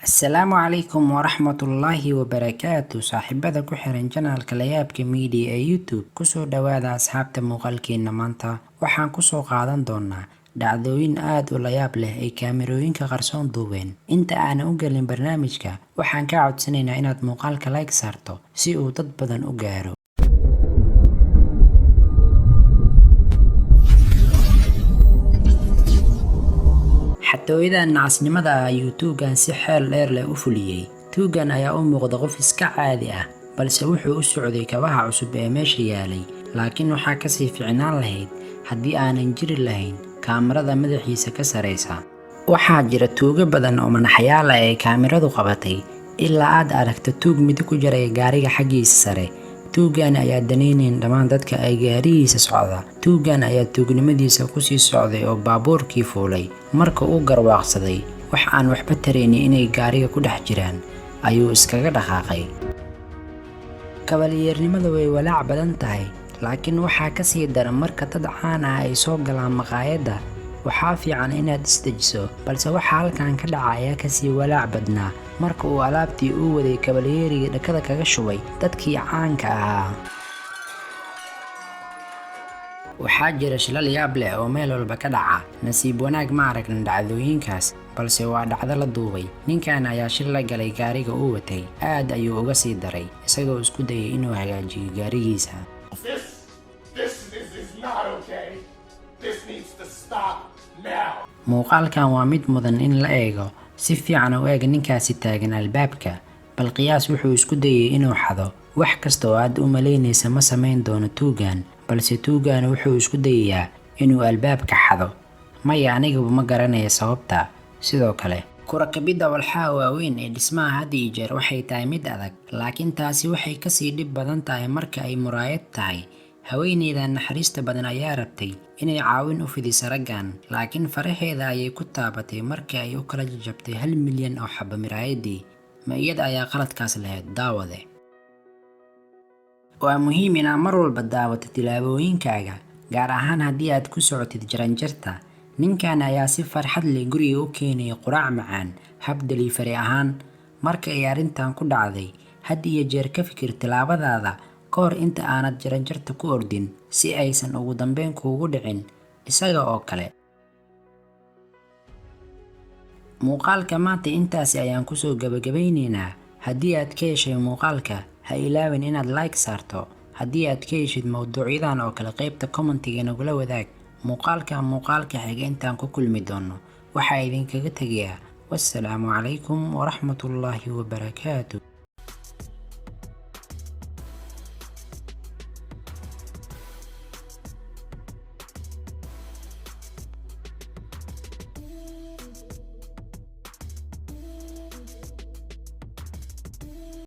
السلام عليكم ورحمة الله وبركاته. صاحبada ku xiran channelka layaabka media ee YouTube kusoo dhawaada asxaabta muuqaalkeena. maanta waxaan kusoo qaadan doonaa dhacdooyin aad u layaab leh ee kaamirooyinka qarsoon duubeen. inta aan u galin barnaamijka waxaan ka codsanaynaa inaad muuqaalka like saarto si uu dad badan u gaaro. xatooyada nacasnimada ayuu tuugan si xeel dheer leh u fuliyay. tuugan ayaa u muuqda qof iska caadi ah, balse wuxuu u socday kabaha cusub ee meesha yaalay. laakiin waxaa kasii fiicnaan lahayd haddii aanan jiri lahayn kaamirada madaxiisa ka sareysa. waxaa jira tuugo badan oo manaxyaal ah ee kaamiradu qabatay, ilaa aad aragto tuug mid ku jiray gaariga xaggiisa sare. tuugan ayaa daneynayn dhammaan dadka ay gaarigiisa socda. tuugan ayaa tuugnimadiisa kusii socday oo baabuurkii fuulay. marka uu garwaaqsaday wax aan waxba taraynin inay gaariga ku dhex jiraan, ayuu iskaga dhaqaaqay. kabalyeernimadu way walaac badan tahay, laakiin waxaa kasii daran marka dad caan ah ay soo galaan maqaayadda. waxaa fiican inaad isdejiso, balse waxa halkan ka dhaca ayaa kasii walaac badnaa marka uu alaabtii uu waday kabalyeeriga dhakada kaga shubay dadkii caanka ahaa. waxaa jira shilal yaab leh oo meel walba ka dhaca. nasiib wanaag ma aragnin dhacdooyinkaas, balse waa dhacdo la duubay. ninkan ayaa shil la galay gaariga uu watay. aad ayuu uga sii daray, isagoo isku dayay inuu hagaajiyo gaarigiisa. muuqaalkan waa mid mudan in la eego. si fiican u eeg ninkaasi taagan albaabka. bal qiyaas wuxuu isku dayay inuu xado. wax kasta oo aad u malaynaysa ma samayn doono tuugan, balse tuugan wuxuu isku dayayaa inuu albaabka xado. maya, anigaba ma garanaya sababta. sidoo kale ku-rakibidda walxaha waaweyn ee dhismaha had iyo jeer waxay tahay mid adag, laakiin taasi waxay kasii dhib badan tahay marka ay muraayad tahay. haweeneyda naxariista badan ayaa rabtay inay caawin u fidiso raggan, laakiin faraheeda ayay ku taabatay markii ay u kala jajabtay 1 milyan oo xabo miraayadii. ma iyada ayaa qaladkaas lahayd? daawade, waa muhiim inaad mar walba daawato tilaabooyinkaaga, gaar ahaan haddii aad ku socotid jaranjarta. ninkan ayaa si farxad leh guriga u keenaya quraac macaan hab delivery ahaan. marka ay arrintan ku dhacday, had iyo jeer ka fikir tilaabadaada kahor inta aanad jaranjarta ku ordin, si aysan ugu dambeyn kuugu dhicin isaga oo kale. muuqaalka maanta intaasi ayaan kusoo gabagabeyneynaa. haddii aad ka heshay muuqaalka, ha ilaawin inaad like saarto. haddii aad ka heshid mawduucyadan oo kale, qaybta commentiga nagula wadaag. muuqaalka xiga intaan ku kulmi doono waxaa idinkaga tegayaa wassalaamu calaykum waraxmatullaahi wabarakaatu.